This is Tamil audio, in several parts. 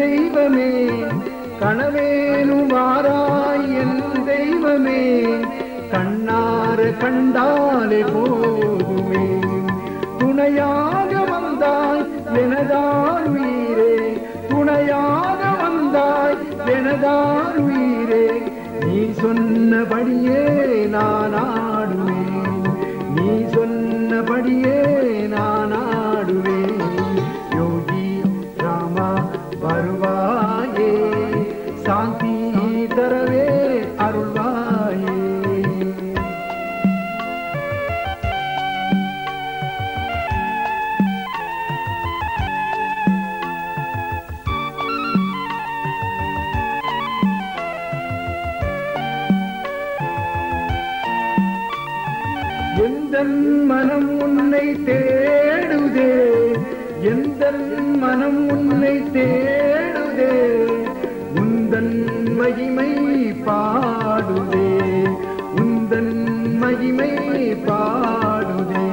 தெய்வமே கனவேலும் வாராய் என் தெய்வமே கண்ணார கண்டாலே போதுமே துணையாக வந்தாய் எனதார் உயிரே துணையாக வந்தாய் எனதார் உயிரே நீ சொன்னபடியே நான் ஆடுவேன் நீ சொன்னபடியே நான் ஆடுவேன் யோகி ராமா வருவாயே சாந்தி தரவே அருள்வாயே எந்தன் மனம் உன்னை தேடுதே எந்தன் மனம் உன்னை தேடுதே உந்தன் மகிமை பாடுதே உந்தன் மகிமை பாடுதே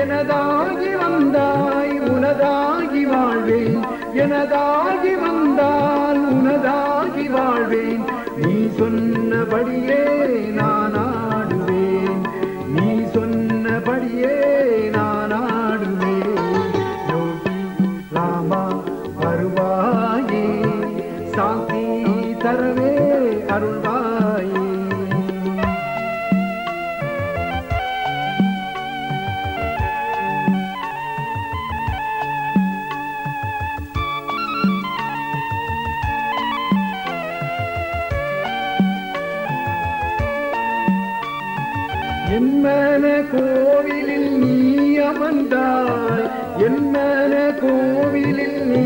எனதாகி வந்தாய் உனதாகி வாழ்வேன் எனதாகி வந்தால் உனதாகி வாழ்வேன் நீ சொன்னபடியே நான் ஆடுவேன் நீ சொன்னபடியே நான் ஆடுவேன் யோகி ராமா வருவாயே சாந்தி தரவே அருள்வாயே என்மன கோவிலில் நீ அமர்ந்தாய் என்மன கோவிலில் நீ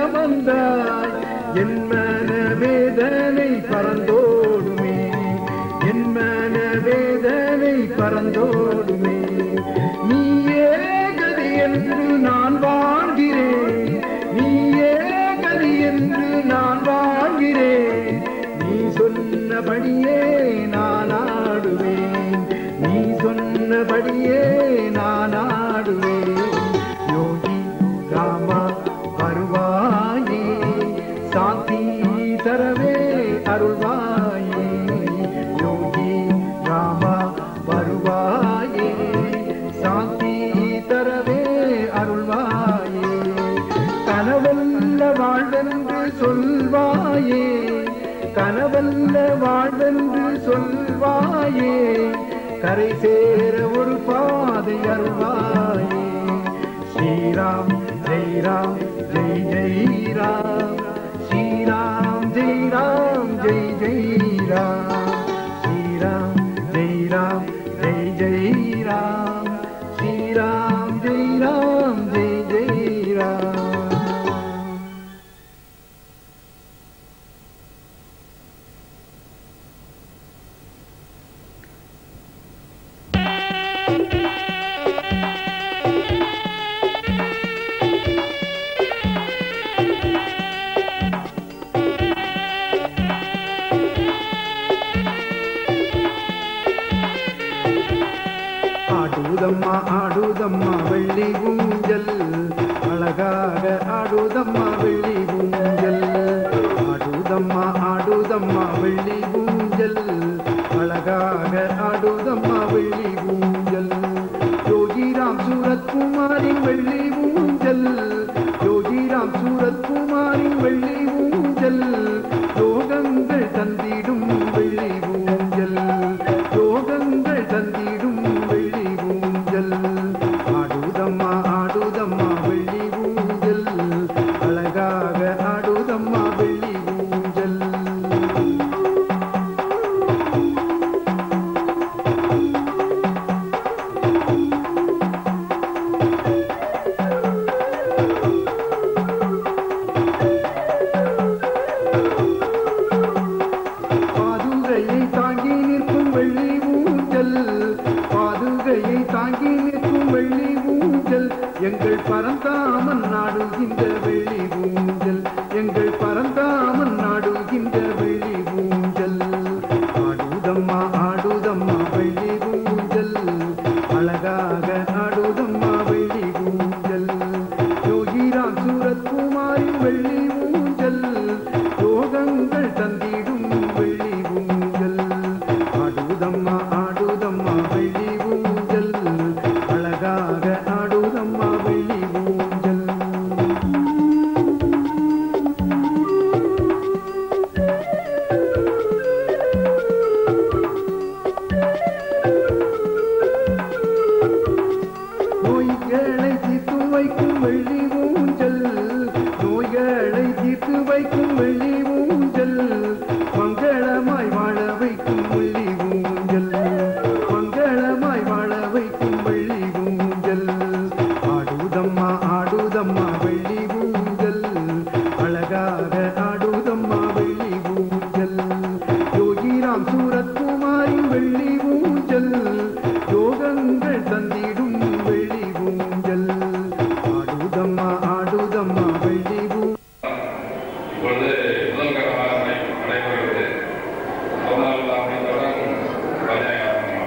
அமர்ந்தாய் என்மன வேதனை பறந்தோடுமே என்மன வேதனை பறந்தோடுமே நீயே கதி என்று நான் வாழ்கிறேன் நீயே கதி என்று நான் வாழ்கிறேன் நீ சொன்னபடியே நான் ஆடுவேன் நீ சொன்னபடியே நான் ஆடுவேன் யோகி ராமா வருவாயே சாந்தி தரவே அருள்வாயே யோகி ராமா வருவாயே சாந்தி தரவே அருள்வாயே கனவல்ல வாழ்வென்று சொல்வாயே கனவல்ல வாழ்வென்று சொல்வாயே கரை சேர ஒரு பாதை அருள்வாயே ஸ்ரீராம் ஜெய் ராம் ஜெய் ஜெய் ராம் ஸ்ரீராம் ஜெய் ராம் ஜெய் ஜெய் ராம் ஸ்ரீராம் ஜெய் ராம் ஜெய் ஜெய் ராம் ஸ்ரீராம் ஜெய் ராம் ஜெய் ஜெய் ராம் ஆடுதம்மா ஆடுதம்மா வெள்ளி ஊஞ்சல் அழகாக ஆடுதம்மா வெள்ளி ஊஞ்சல் ஆடுதம்மா ஆடுதம்மா வெள்ளி ஊஞ்சல் அழகாக ஆடுதம்மா வெள்ளி ஊஞ்சல் யோகிராம் சூரத்குமாரின் வெள்ளி ஊஞ்சல் யோகிராம் சூரத்குமாரின் வெள்ளி ஊஞ்சல் யோகங்கள் தந்திடும் வெள்ளி ஊஞ்சல் யோகங்கள் தந்திடும் வெள்ளி ஊஞ்சல் ஆடுதம்மா ஆடுதம்மா வெள்ளி ஊஞ்சல் அழகாக ஆடுதம்மா வெள்ளி ஊஞ்சல் பாதுகையை தாங்கி நிற்கும் வெள்ளி ஊஞ்சல் பாதுகையை தாங்கி நிற்கும் வெள்ளி ஊஞ்சல் எங்கள் பரந்தாமன் நாடுகின்ற வெள்ளி ஊஞ்சல் எங்கள் பரந்தாமன் நாடுகின்ற வெள்ளி ஊஞ்சல் ஆடுதம்மா ஆடுதம்மா வெள்ளி ஊஞ்சல் அழகாக ஆடுதம்மா வெள்ளி ஊஞ்சல் யோகிராம் சூரத்குமாரின் வெள்ளி ஊஞ்சல் சேர்த்து வைக்கும் வெள்ளி ஊஞ்சல் மங்களமாய் வாழ வைக்கும் வெள்ளி ஊஞ்சல் மங்களமாய் வாழ வைக்கும் வெள்ளி ஊஞ்சல் ஆடுதம்மா ஆடுதம்மா வெள்ளி ஊஞ்சல் அழகாக ஆடுதம்மா வெள்ளி ஊஞ்சல் யோகிராம் சூரத்குமாரின் வெள்ளி ஊஞ்சல் யோகங்கள் தந்திடும் வெள்ளி ஊஞ்சல் ஆடுதம்மா ஆடுதம்மா வெள்ளி ஊஞ்சல். இப்பொழுது முதல் கரமாக நடைபெறுவது 14ஆம் தொடர் பஞ்சாயத்து.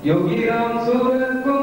योगीराम सूरत